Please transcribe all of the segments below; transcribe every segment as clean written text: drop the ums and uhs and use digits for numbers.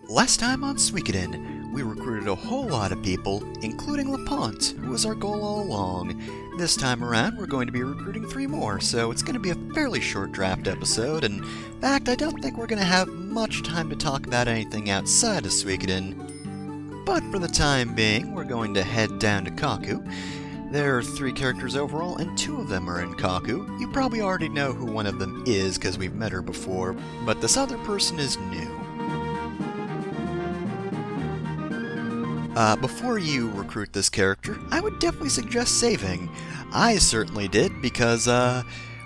Last time on Suikoden, we recruited a whole lot of people, including LaPont, who was our goal all along. This time around, we're going to be recruiting 3 more, so it's going to be a fairly short draft episode, and in fact, I don't think we're going to have much time to talk about anything outside of Suikoden. But for the time being, we're going to head down to Kaku. There are 3 characters overall, and 2 of them are in Kaku. You probably already know who one of them is, because we've met her before, but this other person is new. Before you recruit this character, I would definitely suggest saving. I certainly did, because,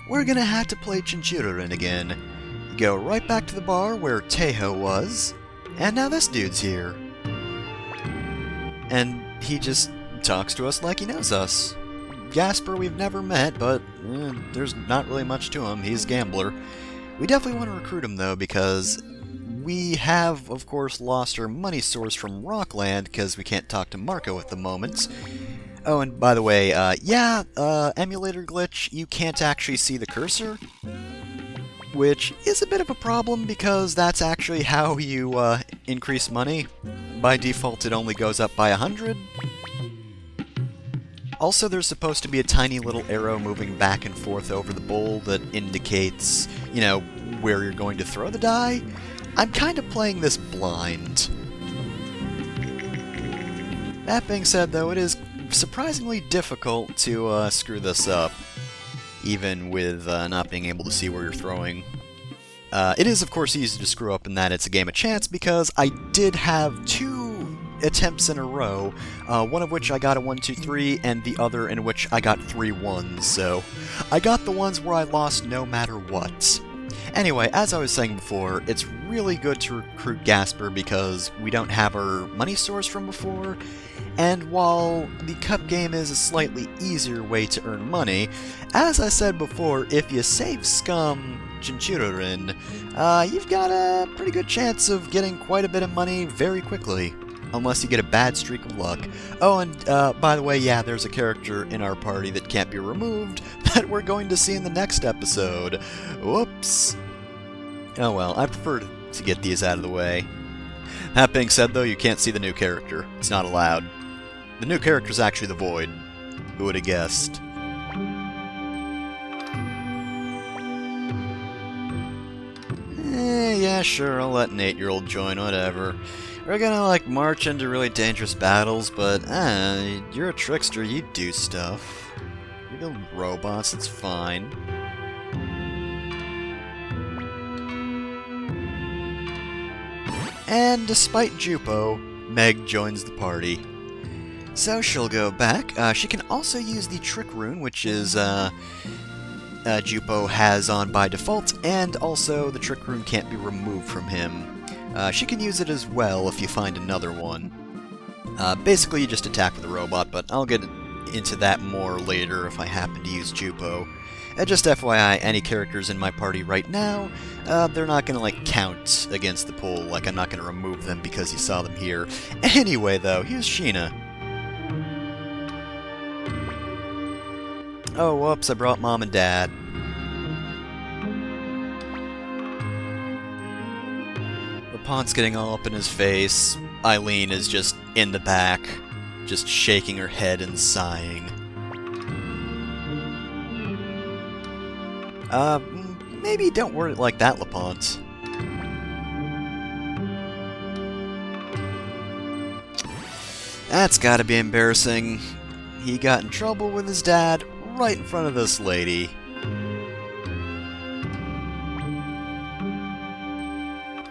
we're gonna have to play Chinchirurin again. You go right back to the bar where Teho was, and now this dude's here. And he just talks to us like he knows us. Gasper we've never met, but there's not really much to him. He's a gambler. We definitely want to recruit him, though, because we have, of course, lost our money source from Rockland because we can't talk to Marco at the moment. Oh, and by the way, emulator glitch, you can't actually see the cursor, which is a bit of a problem because that's actually how you increase money. By default, it only goes up by 100. Also, there's supposed to be a tiny little arrow moving back and forth over the bowl that indicates, you know, where you're going to throw the die. I'm kind of playing this blind. That being said, though, it is surprisingly difficult to screw this up, even with not being able to see where you're throwing. It is, of course, easy to screw up in that it's a game of chance, because I did have 2 attempts in a row, one of which I got a 1, 2, 3, and the other in which I got 3 1s, so I got the ones where I lost no matter what. Anyway, as I was saying before, it's really good to recruit Gasper because we don't have our money source from before, and while the cup game is a slightly easier way to earn money, as I said before, if you save Scum Chinchirurin, you've got a pretty good chance of getting quite a bit of money very quickly. Unless you get a bad streak of luck. Oh, and by the way, yeah, there's a character in our party that can't be removed that we're going to see in the next episode. Whoops. Oh well, I prefer to get these out of the way. That being said, though, you can't see the new character. It's not allowed. The new character's actually the Void. Who would have guessed? Yeah, sure, I'll let an 8-year-old join, whatever. We're gonna, like, march into really dangerous battles, but, you're a trickster, you do stuff. You build robots, it's fine. And despite Jupo, Meg joins the party. So she'll go back. She can also use the Trick Rune, which is, Jupo has on by default, and also the Trick Rune can't be removed from him. She can use it as well if you find another one. Basically, you just attack with a robot, but I'll get into that more later if I happen to use Jupo. Just FYI, any characters in my party right now, they're not going to, like, count against the pool. Like, I'm not going to remove them because you saw them here. Anyway, though, here's Sheena. Oh, whoops, I brought Mom and Dad. Pont's getting all up in his face. Eileen is just in the back, just shaking her head and sighing. Maybe don't word it like that, LaPont. That's gotta be embarrassing. He got in trouble with his dad right in front of this lady.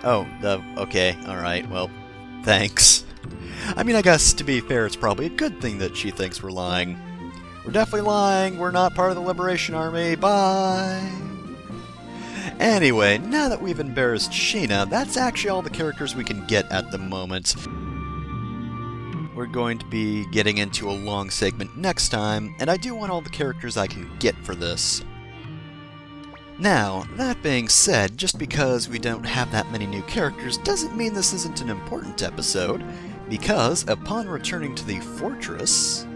Oh, okay, alright, well, thanks. I mean, I guess, to be fair, it's probably a good thing that she thinks we're lying. We're definitely lying, we're not part of the Liberation Army, bye! Anyway, now that we've embarrassed Sheena, that's actually all the characters we can get at the moment. We're going to be getting into a long segment next time, and I do want all the characters I can get for this. Now, that being said, just because we don't have that many new characters doesn't mean this isn't an important episode, because upon returning to the fortress,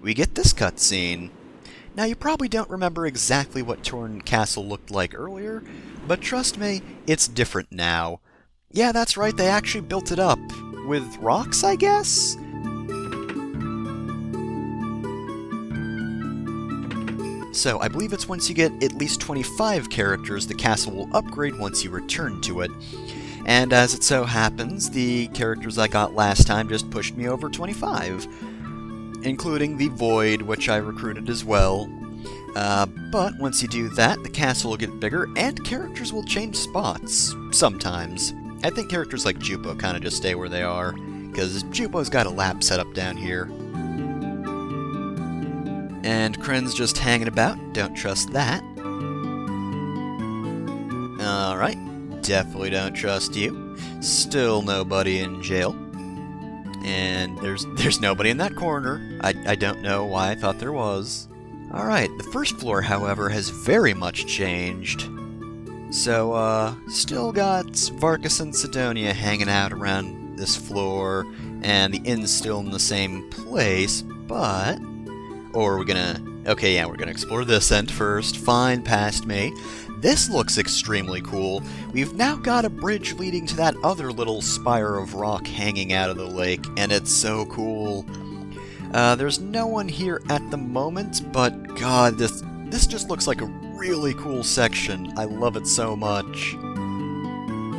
we get this cutscene. Now, you probably don't remember exactly what Torn Castle looked like earlier, but trust me, it's different now. Yeah, that's right, they actually built it up. With rocks, I guess? So, I believe it's once you get at least 25 characters, the castle will upgrade once you return to it. And as it so happens, the characters I got last time just pushed me over 25. Including the Void, which I recruited as well. But once you do that, the castle will get bigger, and characters will change spots. Sometimes. I think characters like Jupo kind of just stay where they are, because Jupo's got a lab set up down here. And Kren's just hanging about, don't trust that. Alright, definitely don't trust you. Still nobody in jail. And there's nobody in that corner. I don't know why I thought there was. Alright, the first floor, however, has very much changed. So, still got Varkas and Sidonia hanging out around this floor, and the inn's still in the same place, but... Or we're gonna... Okay, yeah, we're gonna explore this end first. Fine, past me. This looks extremely cool. We've now got a bridge leading to that other little spire of rock hanging out of the lake, and it's so cool. There's no one here at the moment, but god, this just looks like a really cool section. I love it so much.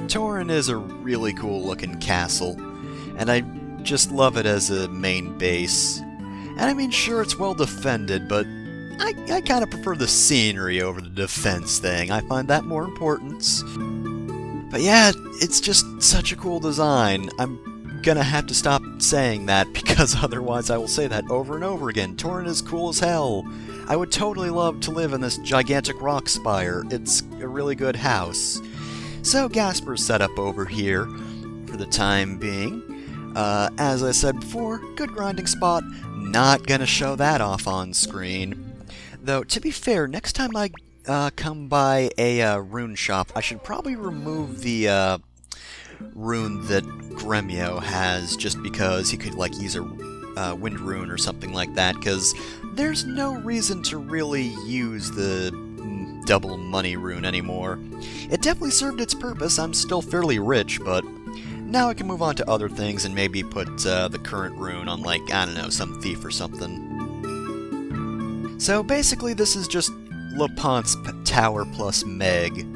Torin is a really cool looking castle, and I just love it as a main base. And I mean, sure, it's well defended, but I kind of prefer the scenery over the defense thing. I find that more important. But yeah, it's just such a cool design. I'm gonna have to stop saying that, because otherwise I will say that over and over again. Torin is cool as hell. I would totally love to live in this gigantic rock spire. It's a really good house. So Gasper's set up over here for the time being. As I said before, good grinding spot. Not gonna show that off on screen. Though, to be fair, next time I come by a rune shop, I should probably remove the rune that Gremio has, just because he could like use a wind rune or something like that, because there's no reason to really use the double money rune anymore. It definitely served its purpose. I'm still fairly rich, but now I can move on to other things and maybe put the current rune on, like, I don't know, some thief or something. So basically this is just Lapont's tower plus Meg,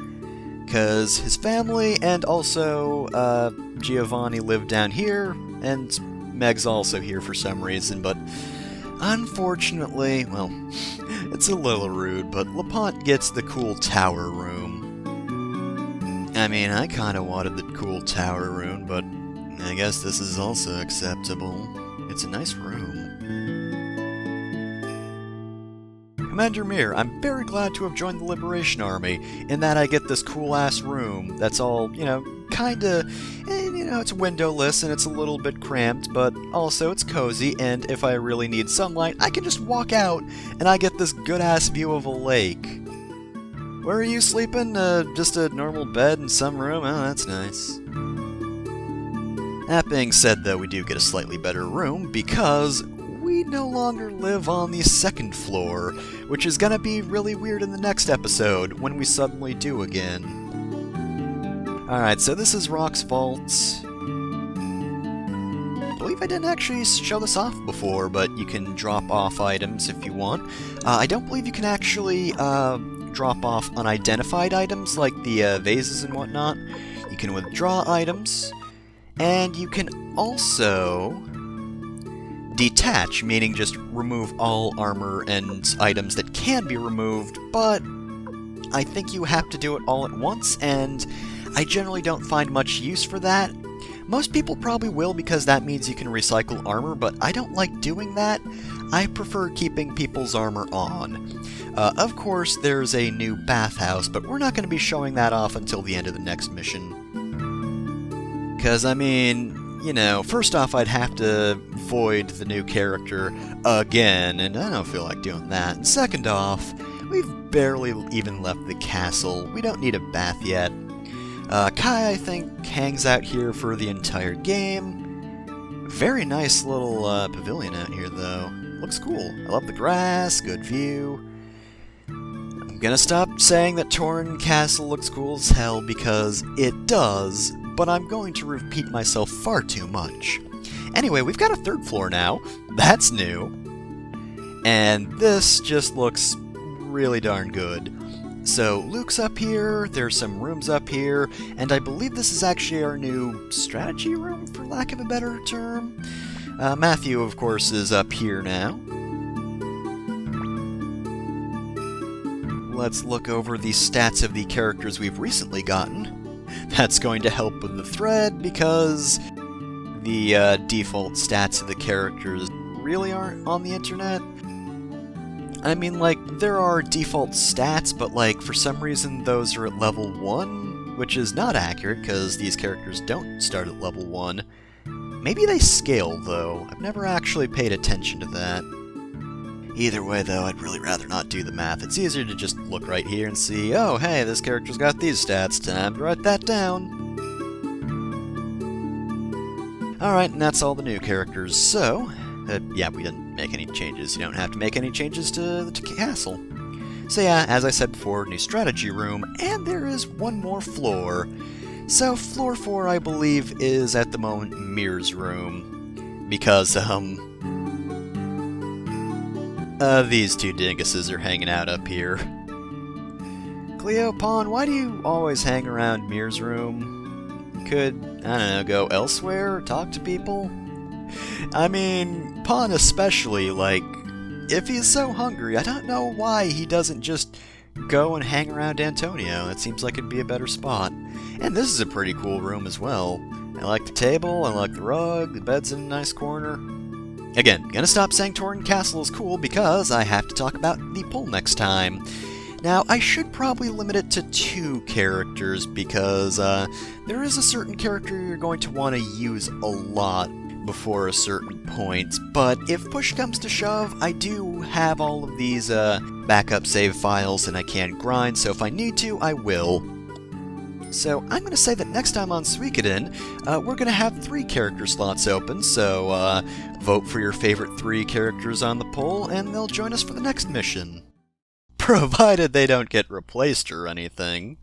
because his family and also Giovanni live down here, and Meg's also here for some reason, but unfortunately, well, it's a little rude, but Lapont gets the cool tower room. I mean, I kinda wanted the cool tower room, but I guess this is also acceptable. It's a nice room. Commander Mir, I'm very glad to have joined the Liberation Army, in that I get this cool-ass room that's all, you know, kinda, you know, it's windowless and it's a little bit cramped, but also it's cozy, and if I really need sunlight, I can just walk out and I get this good-ass view of a lake. Where are you sleeping? Just a normal bed in some room? Oh, that's nice. That being said, though, we do get a slightly better room, because we no longer live on the second floor, which is gonna be really weird in the next episode, when we suddenly do again. Alright, so this is Rock's vault. I believe I didn't actually show this off before, but you can drop off items if you want. I don't believe you can actually drop off unidentified items, like the vases and whatnot. You can withdraw items, and you can also detach, meaning just remove all armor and items that can be removed, but I think you have to do it all at once, and I generally don't find much use for that. Most people probably will, because that means you can recycle armor, but I don't like doing that. I prefer keeping people's armor on. Of course, there's a new bathhouse, but we're not going to be showing that off until the end of the next mission. Because, I mean, you know, first off, I'd have to void the new character again, and I don't feel like doing that. And second off, we've barely even left the castle. We don't need a bath yet. Kai, I think, hangs out here for the entire game. Very nice little pavilion out here, though. Looks cool. I love the grass, good view. I'm gonna stop saying that Torin Castle looks cool as hell, because it does, but I'm going to repeat myself far too much. Anyway, we've got a third floor now. That's new. And this just looks really darn good. So Luke's up here, there's some rooms up here, and I believe this is actually our new strategy room, for lack of a better term. Matthew, of course, is up here now. Let's look over the stats of the characters we've recently gotten. That's going to help with the thread, because the default stats of the characters really aren't on the internet. I mean, like, there are default stats, but, like, for some reason those are at level 1, which is not accurate, because these characters don't start at level 1. Maybe they scale, though. I've never actually paid attention to that. Either way, though, I'd really rather not do the math. It's easier to just look right here and see, oh, hey, this character's got these stats, time to write that down. Alright, and that's all the new characters, so... yeah, we didn't make any changes. You don't have to make any changes to the castle. So yeah, as I said before, new strategy room, and there is one more floor. So floor 4, I believe, is at the moment Mir's room, because, these two dinguses are hanging out up here. Cleo, Pawn, why do you always hang around Mir's room? You could, I don't know, go elsewhere or talk to people? I mean, Pawn especially, like, if he's so hungry, I don't know why he doesn't just go and hang around Antonio. That seems like it'd be a better spot. And this is a pretty cool room as well. I like the table, I like the rug, the bed's in a nice corner. Again, gonna stop saying Torrent Castle is cool because I have to talk about the poll next time. Now, I should probably limit it to 2 characters because there is a certain character you're going to want to use a lot before a certain point, but if push comes to shove, I do have all of these backup save files and I can grind, so if I need to, I will. So I'm going to say that next time on Suikoden, we're going to have 3 character slots open, so vote for your favorite 3 characters on the poll and they'll join us for the next mission. Provided they don't get replaced or anything.